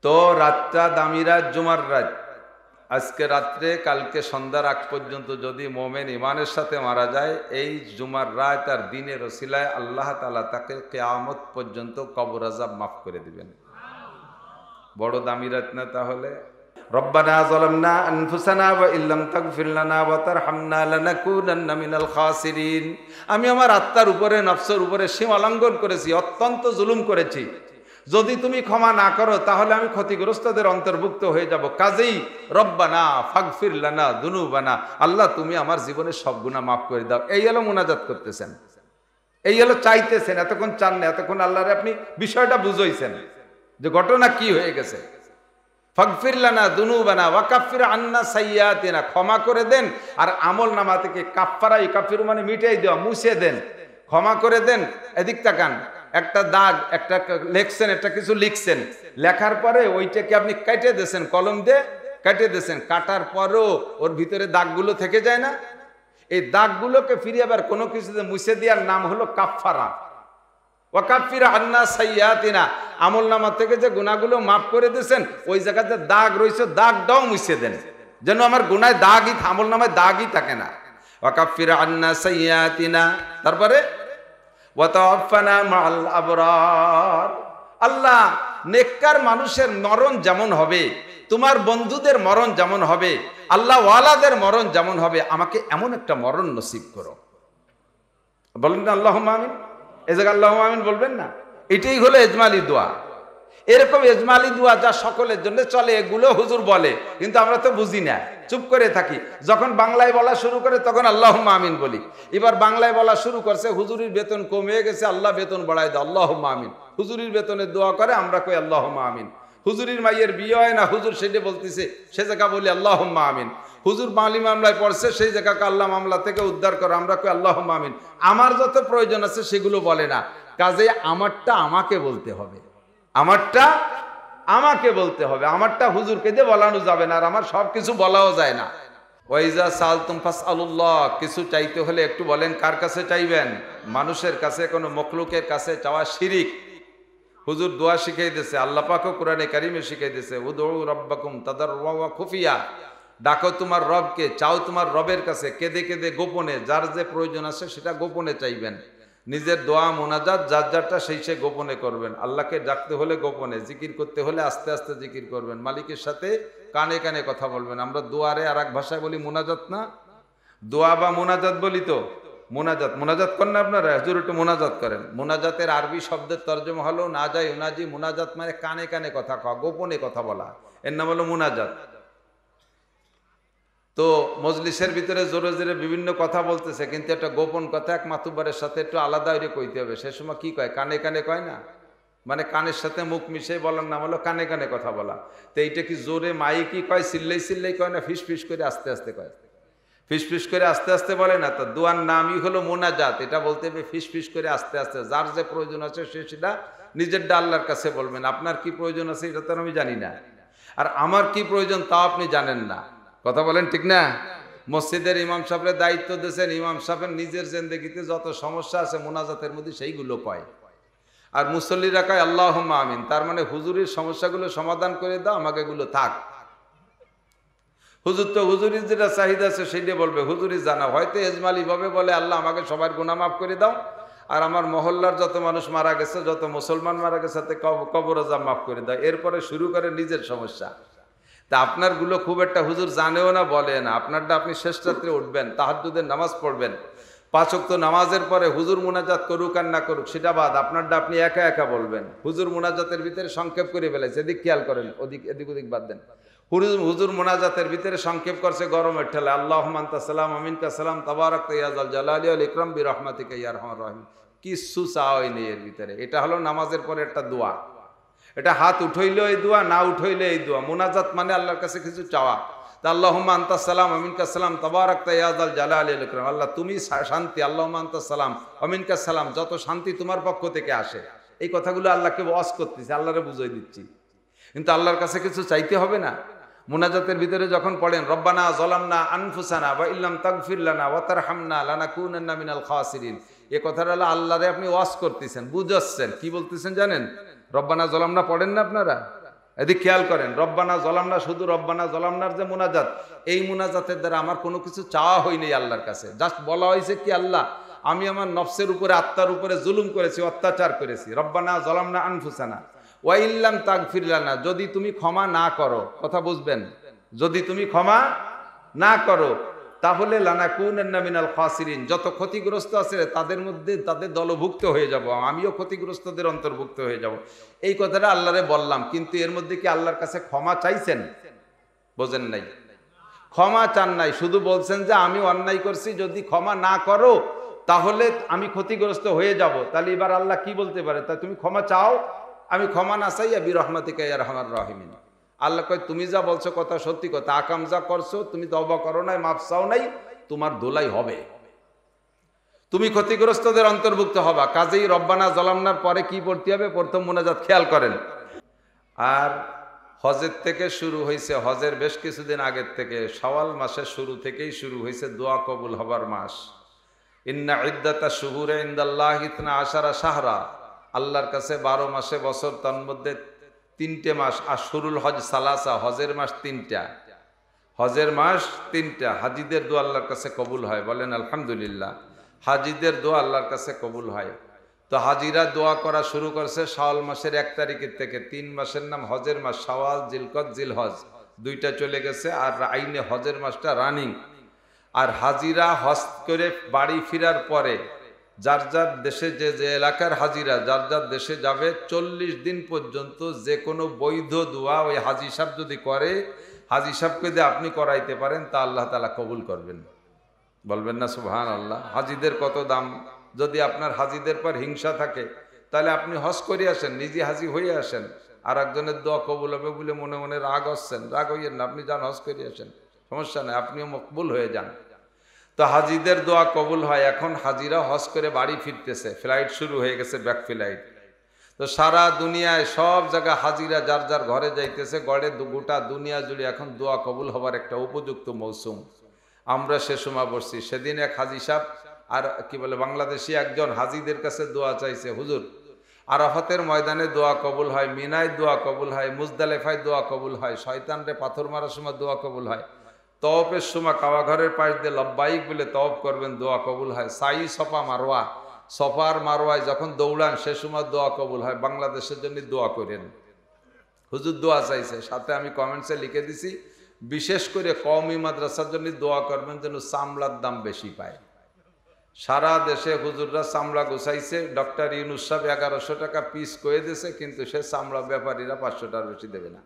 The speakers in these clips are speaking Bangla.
তো রাতটা দামি রাত, জুমার রাত। আজকে রাত্রে কালকে সন্ধ্যার আগ পর্যন্ত যদি মোমেন ইমানের সাথে মারা যায়, এই জুমার রাত আর দিনের ওসিলায় আল্লাহ তাআলা তাকে কিয়ামত পর্যন্ত কবর আযাব মাফ করে দিবেন। বড় দামি রাত না তাহলে? রব্বানা যালামনা আনফুসানা ওয়া ইল্লাম তাগফির লানা ওয়া তারহামনা লানাকুনান্না মিনাল খাসিরিন। আমি আমার আত্মার উপরে, নফসের উপরে সীমা লঙ্ঘন করেছি, অত্যন্ত জুলুম করেছি। যদি তুমি ক্ষমা না করো তাহলে আমি ক্ষতিগ্রস্তদের অন্তর্ভুক্ত হয়ে যাব। কাজেই রব্বানা ফাগফির লানা দুনুবানা, আল্লাহ তুমি আমার জীবনের সব গুনাহ মাফ করে দাও। এই হলো মুনাজাত করতেছেন, এই হলো চাইতেছেন। এতক্ষণ চান না, এতক্ষণ আল্লাহরে আপনি বিষয়টা বুঝাইছেন যে ঘটনা কি হয়ে গেছে। ফাগফির লানা দুনুবানা ওয়া কাফির আন্না সাইয়্যাতিনা, ক্ষমা করে দেন আর আমল নামা থেকে কাফফারা, কাফির মানে মিটাই দেওয়া, মুছে দেন, ক্ষমা করে দেন। এদিক তাকান, একটা দাগ, একটা লেখছেন, একটা কিছু লিখছেন, লেখার পরে ওইটাকে আপনি কেটে দিয়েছেন, কলম দিয়ে কেটে দিয়েছেন, কাটার পরেও ওর ভিতরে দাগগুলো থেকে যায় না? এই দাগগুলোকে ফিরে আবার কোনো কিছুতে মুছে দেওয়ার নাম হলো কাফফারা। ওয়া কাফির আন্না সাইয়্যাতিনা, আমল নামা থেকে যে গুনাহগুলো মাফ করে দিয়েছেন, ওই জায়গাতে দাগ রয়েছে, দাগটাও মুছে দেন, যেন আমার গুনায় দাগই, আমল নামায় দাগই থাকে না। ওয়া কাফির আন্না সাইয়্যাতিনা, তারপরে ওয়া তাওয়াফানা মাআল আবরার। আল্লাহ, নেককার মানুষের মরণ যেমন হবে, তোমার বন্ধুদের মরণ যেমন হবে, আল্লাহ ওয়ালাদের মরণ যেমন হবে, আমাকে এমন একটা মরণ নসিব করো। বলেন না আল্লাহুম্মা আমিন? এই জায়গায় আল্লাহুম্মা আমিন বলবেন না? এটাই হলো ইজমালি দোয়া। এরকম ইজমালি দোয়া যা সকলের জন্য চলে, এগুলো হুজুর বলে, কিন্তু আমরা তো বুঝি না, চুপ করে থাকি। যখন বাংলায় বলা শুরু করে তখন আল্লাহুম্মা আমিন বলি। এবার বাংলায় বলা শুরু করছে, হুজুরির বেতন কমে গেছে, আল্লাহ বেতন বাড়ায় দাও, আল্লাহুম্মা আমিন। হুজুরির বেতনের দোয়া করে, আমরা কই আল্লাহুম্মা আমিন। হুজুরির মাইয়ের বিয়ে হয় না, হুজুর সেটা বলতেছে, সে জায়গা বলি আল্লাহুম্মা আমিন। হুজুর মালি মামলায় পড়ছে, সেই জায়গাকে আল্লাহ মামলা থেকে উদ্ধার করে, আমরা কই আল্লাহুম্মা আমিন। আমার যত প্রয়োজন আছে সেগুলো বলে না, কাজে আমারটা আমাকে বলতে হবে, আমারটা আমাকে বলতে হবে। আমারটা হুজুরকে দিয়ে বলানো যাবে না, আর আমার সব কিছু বলাও যায় না। ওয়াইজা সালতুম ফাসআলুল্লাহ, কিছু চাইতে হলে একটু বলেন কার কাছে চাইবেন? মানুষের কাছে, কোনো মখলুকের কাছে চাওয়া শিরিক। হুজুর দোয়া শিখাই দিয়েছে, আল্লাহ পাকও কোরআনে কারিমে শিখাই দিয়েছে, উদউ রাব্বাকুম তাদাররুআ ওয়া খুফিয়া, ডাকো তোমার রবকে, চাও তোমার রবের কাছে, কেঁদে কেঁদে গোপনে। যার যে প্রয়োজন আছে সেটা গোপনে চাইবেন। নিজের দোয়া মোনাজাত যার যারটা সেই সে গোপনে করবেন। আল্লাহকে ডাকতে হলে গোপনে, জিকির করতে হলে আস্তে আস্তে জিকির করবেন, মালিকের সাথে কানে কানে কথা বলবেন। আমরা দোয়ারে আর এক ভাষায় বলি মোনাজাত না, দোয়া বা মোনাজাত বলি তো। মোনাজাত, মোনাজাত করেন না আপনারা? হুজুর একটু মোনাজাত করেন। মোনাজাতের আরবি শব্দের তর্জমা হলো না যায় উনাজি। মোনাজাত মানে কানে কানে কথা কওয়া, গোপনে কথা বলা, এর নাম হলো মোনাজাত। তো মজলিসের ভিতরে জোরে জোরে বিভিন্ন কথা বলতেছে, কিন্তু একটা গোপন কথা এক মাতুব্বারের সাথে একটু আলাদা হয়ে কইতে হবে। সে সময় কি কয়? কানে কানে কয় না, মানে কানের সাথে মুখ মিশে বলার নাম হলো কানে কানে কথা বলা। তো এইটা কি জোরে মাইকি কয়, চিল্লাই চিল্লাই কয় না ফিস ফিস করে আস্তে আস্তে কয়? ফিস ফিস করে আস্তে আস্তে বলে না। তো দোয়ার নামই হলো মোনাজাত। এটা বলতে হবে ফিস ফিস করে আস্তে আস্তে। যার যে প্রয়োজন আছে সে সেটা নিজেরটা আল্লাহর কাছে বলবেন। আপনার কি প্রয়োজন আছে এটা তো আমি জানি না, আর আমার কি প্রয়োজন তাও আপনি জানেন না। কথা বলেন ঠিক না? মসজিদের ইমাম সাহেবের দায়িত্ব দিয়েছেন, ইমাম সাহেবের নিজের জিন্দেগিতে যত সমস্যা আছে মোনাজাতের মধ্যে সেইগুলো কয়, আর মুসল্লিরা কয় আল্লাহুম্মা আমিন। তার মানে হুজুরের সমস্যাগুলো সমাধান করে দাও, আমাকে এগুলো থাক। হুজুর তো হুজুরির যেটা চাহিদা আছে সেইটা বলবে, হুজুরি জানা। হয়তো এজমালি ভাবে বলে আল্লাহ আমাকে সবার গুনাহ মাফ করে দাও, আর আমার মহল্লার যত মানুষ মারা গেছে, যত মুসলমান মারা গেছে তাতে কবর আযাব মাফ করে দাও। এরপরে শুরু করে নিজের সমস্যা। তা আপনার গুলো খুব একটা হুজুর জানেও না, বলে না। আপনারটা আপনি শেষ রাত্রে উঠবেন, তাহাজ্জুদের নামাজ পড়বেন, 5 ওয়াক্ত নামাজের পরে হুজুর মুনাজাত করুক আর না করুক সেটা বাদ, আপনারটা আপনি একা একা বলবেন। হুজুর মুনাজাতের ভিতরে সংক্ষেপ করে ফেলেছে, এদিক খেয়াল করেন, এদিক ওদিক বাদ দেন। হুজুর মুনাজাতের ভিতরে সংক্ষেপ করছে গরমের ঠেলে, আল্লাহুম্মা আনতা সালাম আমিনকা সালাম তাবারাকতা ইয়া যাল জালালি ওয়াল ইকরাম বিরহমাতিকা ইয়া আরহামার রাহিম। কিছু চাওয়াই নেই এর ভিতরে। এটা হলো নামাজের পরে একটা দোয়া। এটা হাত উঠাইলে এই দোয়া, না উঠাইলে এই দোয়া। মুনাজাত মানে আল্লাহর কাছে কিছু চাওয়া। তা আল্লাহুম্মা আনতা সালাম আমিনকা সালাম তাবারাকতা ইয়া যাল জালালি ওয়াল ইকরাম, আল্লাহ তুমি শান্তি, আল্লাহুম্মা আনতা সালাম আমিনকা সালাম, যত শান্তি তোমার পক্ষ থেকে আসে। এই কথাগুলো আল্লাহকে ওয়াজ করতেছি, আল্লাহরে বুঝাই দিচ্ছি। কিন্তু আল্লাহর কাছে কিছু চাইতে হবে না। মুনাজাতের ভিতরে যখন পড়েন রব্বানা যালামনা আনফুসানা ওয়া ইল্লাম তাগফির লানা ওয়া তারহামনা লানাকুনান্না মিনাল খাসিরিন, এই কথাটা হলো আল্লাহরে আপনি ওয়াজ করতেছেন, বুঝাচ্ছেন। কি বলতেছেন জানেন? রব্বানা যালামনা পড়েন না আপনারা? এদিকে খেয়াল করেন, রব্বানা জলামনা, শুধু রব্বানা জলামনার যে মুনাজাত, এই মুনাজাতের দ্বারা আমার কোনো কিছু চাওয়া হয়নি আল্লাহর কাছে। জাস্ট বলা হয়েছে কি, আল্লাহ আমি আমার নফসের উপরে, আত্মার উপরে জুলুম করেছি, অত্যাচার করেছি। রব্বানা জলামনা আনফুসানা ওয়া ইল্লাম তাগফির লানা, যদি তুমি ক্ষমা না করো, কথা বুঝবেন, যদি তুমি ক্ষমা না করো তাহলে লানাকুনান্না মিনাল খাসিরিন, যত ক্ষতিগ্রস্ত আছে তাদের মধ্যে তাদের দলভুক্ত হয়ে যাব, আমিও ক্ষতিগ্রস্তদের অন্তর্ভুক্ত হয়ে যাব। এই কথাটা আল্লাহরে বললাম, কিন্তু এর মধ্যে কি আল্লাহর কাছে ক্ষমা চাইছেন? বোঝেন নাই, ক্ষমা চান নাই, শুধু বলছেন যে আমি অন্যায় করছি, যদি ক্ষমা না করো তাহলে আমি ক্ষতিগ্রস্ত হয়ে যাব। তাহলে এবার আল্লাহ কি বলতে পারে, তা তুমি ক্ষমা চাও, আমি ক্ষমা না চাইয়া বিরহমাতিকা ইয়া আরহামার রাহিমিন। আল্লাহ কয় তুমি যা বলছো কথা সত্যি কথা, আকাম যা করছো, তুমি তওবা করো নাই, মাফ চাও নাই, তোমার দোলাই হবে, তুমি ক্ষতিগ্রস্তদের অন্তর্ভুক্ত হবা। কাজেই রব্বানা জলামনার পরে কি পড়তে হবে? প্রথম মুনাজাত, খেয়াল করেন। আর হজের থেকে শুরু হয়েছে, হজের বেশ কিছুদিন আগের থেকে, শাওয়াল মাসের শুরু থেকেই শুরু হয়েছে দোয়া কবুল হবার মাস। ইন্না ইদ্দাতা শুহুরে ইনদাল্লাহি 12 শাহরা, আল্লাহর কাছে 12 মাসে বছর, তার মধ্যে 3টে মাস। আশহুরুল হজ সালাসা, হজের মাস 3টা, হজের মাস 3টা। হাজিদের দোয়া আল্লাহর কাছে কবুল হয়, বলেন আলহামদুলিল্লাহ। হাজিদের দোয়া আল্লাহর কাছে কবুল হয়। তো হাজিরা দোয়া করা শুরু করছে শাওয়াল মাসের 1 তারিখের থেকে। 3 মাসের নাম হজের মাস, শাওয়াল, জিলকদ, জিলহজ, 2টা চলে গেছে, আর আইনে হজের মাসটা রানিং। আর হাজিরা হজ করে বাড়ি ফেরার পরে যার যার দেশে, যে যে এলাকার হাজিরা যার যার দেশে যাবে, 40 দিন পর্যন্ত যে কোনো বৈধ দোয়া ওই হাজি সাহেব যদি করে, হাজি সাহেবকে যদি আপনি করাইতে পারেন, তা আল্লাহ তাআলা কবুল করবেন। বলবেন না সুবহানাল্লাহ? হাজিদের কত দাম। যদি আপনার হাজিদের পর হিংসা থাকে, তাহলে আপনি হজ করে আসেন, নিজে হাজি হয়ে আসেন, আর একজনের দোয়া কবুল হবে বলে মনে মনে রাগ হচ্ছেন, রাগ হইয়েন না, আপনি যান হজ করে আসেন, সমস্যা নেই, আপনিও মকবুল হয়ে যান। তো হাজিদের দোয়া কবুল হয়। এখন হাজিরা হজ করে বাড়ি ফিরতেছে, ফ্লাইট শুরু হয়ে গেছে, ব্যাক ফ্লাইট। তো সারা দুনিয়ায় সব জায়গায় হাজিরা যার যার ঘরে যাইতেছে, গড়ে গোটা দুনিয়া জুড়ে এখন দোয়া কবুল হবার একটা উপযুক্ত মৌসুম। আমরা সে সময় বসছি। সেদিন এক হাজি সাহেব, আর কি বলে, বাংলাদেশি একজন হাজিদের কাছে দোয়া চাইছে, হুজুর আরাফাতের ময়দানে দোয়া কবুল হয়, মিনায় দোয়া কবুল হয়, মুজদালেফায় দোয়া কবুল হয়, শয়তানরে পাথর মারার সময় দোয়া কবুল হয়, তওয়াফের সময় কাবা ঘরের পাশ দিয়ে লব্বাইক বলে তওয়াফ করবেন, দোয়া কবুল হয়, সাই সফা মারওয়া, সফার মারওয়ায় যখন দৌড়ান সে সময় দোয়া কবুল হয়, বাংলাদেশের জন্য দোয়া করেন। হুজুর দোয়া চাইছে, সাথে আমি কমেন্টসে লিখে দিছি, বিশেষ করে কওমি মাদ্রাসার জন্য দোয়া করবেন যেন চামড়ার দাম বেশি পায়। সারা দেশে হুজুররা চামড়া গুছাইছে, ডক্টর ইউনুস সাহেব 1100 টাকা পিস করে দিয়েছে, কিন্তু সে চামড়া ব্যাপারীরা 500 টাকার বেশি দেবে না।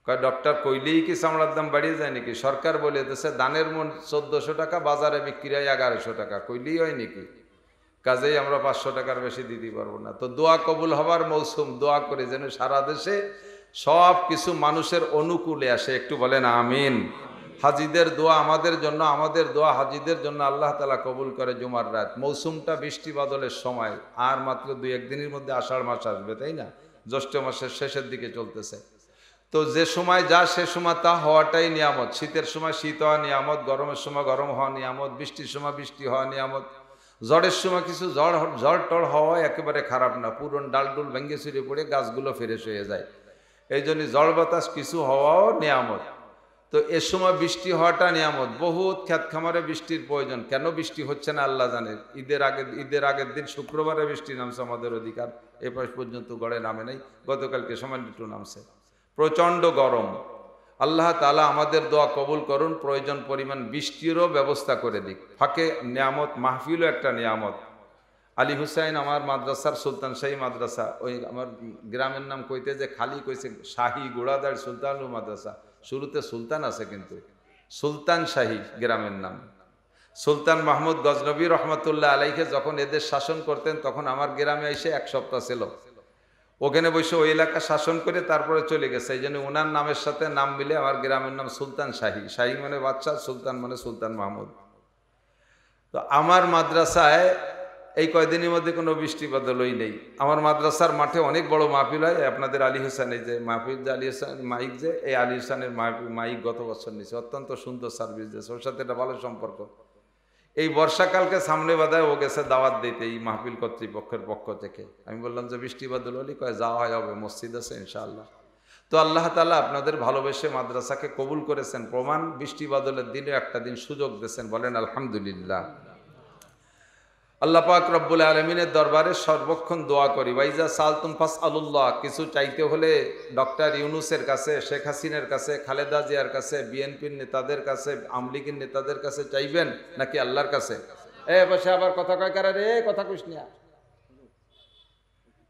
কয় ডক্টর কইলেই কি চামড়ার দাম বাড়িয়ে যায় নাকি? সরকার বলে দিয়েছে দানের মন 1400 টাকা, বাজারে বিক্রি হয় 1100 টাকা, কইলেই হয় নাকি? কাজেই আমরা 500 টাকার বেশি দিতে পারবো না। তো দোয়া কবুল হবার মৌসুম, দোয়া করে যেন সারা দেশে সব কিছু মানুষের অনুকূলে আসে, একটু বলেন আমিন। হাজিদের দোয়া আমাদের জন্য, আমাদের দোয়া হাজিদের জন্য আল্লাহ তাআলা কবুল করে। জুমার রাত, মৌসুমটা বৃষ্টি বাদলের সময়, আর মাত্র 2-1 দিনের মধ্যে আষাঢ় মাস আসবে, তাই না? জ্যৈষ্ঠ মাসের শেষের দিকে চলতেছে। তো যে সময় যা সে সময় তা হওয়াটাই নিয়ামত। শীতের সময় শীত হওয়া নিয়ামত, গরমের সময় গরম হওয়া নিয়ামত, বৃষ্টির সময় বৃষ্টি হওয়া নিয়ামত, ঝড়ের সময় কিছু ঝড় টড় হওয়া একেবারে খারাপ না, পুরন ডালডুল ভেঙ্গে ছুড়ে পড়ে গাছগুলো ফ্রেশ হয়ে যায়। এই জন্য ঝড় বাতাস কিছু হওয়াও নিয়ামত। তো এ সময় বৃষ্টি হওয়াটা নিয়ামত। বহুত ক্ষেত খামারে বৃষ্টির প্রয়োজন, কেন বৃষ্টি হচ্ছে না আল্লাহ জানে। ঈদের আগের দিন শুক্রবারে বৃষ্টি নামছে আমাদের অধিকার, এ পাশ পর্যন্ত গড়ে নামে নাই, গতকালকে সামান্য একটু নামছে। প্রচণ্ড গরম। আল্লাহ তাআলা আমাদের দোয়া কবুল করুন, প্রয়োজন পরিমাণ বৃষ্টিরও ব্যবস্থা করে দিক। ফাঁকে নিয়ামত, মাহফিলও একটা নিয়ামত। আলী হুসাইন আমার মাদ্রাসার, সুলতান শাহী মাদ্রাসা, ওই আমার গ্রামের নাম কইতে যে খালি কইছে শাহী গোড়াদার সুলতানুল মাদ্রাসা, শুরুতে সুলতান আছে কিন্তু সুলতান শাহী গ্রামের নাম। সুলতান মাহমুদ গজনবী রহমতুল্লাহ আলাইকে যখন এদের শাসন করতেন, তখন আমার গ্রামে এসে 1 সপ্তাহ ছিল, ওখানে বসে ওই এলাকা শাসন করে তারপরে চলে গেছে। এই জন্য ওনার নামের সাথে নাম মিলে আমার গ্রামের নাম সুলতান শাহী। শাহী মানে বাদশা, সুলতান মানে সুলতান মাহমুদ। তো আমার মাদ্রাসায় এই কয়দিনের মধ্যে কোনো বৃষ্টি বাদলই নেই। আমার মাদ্রাসার মাঠে অনেক বড় মাহফিল হয়। আপনাদের আলী হোসেন, এই যে মাহফিল, যে আলী হোসেন মাইক, যে এই আলী হোসেনের মাইক গত বছর নিয়েছে, অত্যন্ত সুন্দর সার্ভিস দিয়েছে, ওর সাথে একটা ভালো সম্পর্ক। এই বর্ষাকালকে সামনে বাধায় ও গেছে দাওয়াত দিতে এই মাহফিল কর্তৃপক্ষের পক্ষ থেকে। আমি বললাম যে বৃষ্টি বাদল হলে, কয় যাওয়া হবে, মসজিদ আছে ইনশাআল্লাহ। তো আল্লাহ তাআলা আপনাদের ভালোবেসে মাদ্রাসাকে কবুল করেছেন, প্রমাণ বৃষ্টি বাদলের দিনে একটা দিন সুযোগ দিয়েছেন, বলেন আলহামদুলিল্লাহ। আল্লাহ পাক রব্বুল আলমিনের দরবারে সর্বক্ষণ দোয়া করি, ওয়াইজা সালতুম ফাসআলুল্লাহ, কিছু চাইতে হলে ডক্টর ইউনূসের কাছে, শেখ হাসিনার কাছে, খালেদা জিয়ার কাছে, বিএনপির নেতাদের কাছে, আওয়ামী লীগের নেতাদের কাছে চাইবেন নাকি আল্লাহর কাছে? পাশে আবার কথা কয় কারা রে, কথা কইস না।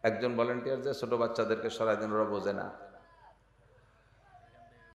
একজন ভলেন্টিয়ার যে ছোট বাচ্চাদেরকে সরাই দেন, ওরা বোঝে না।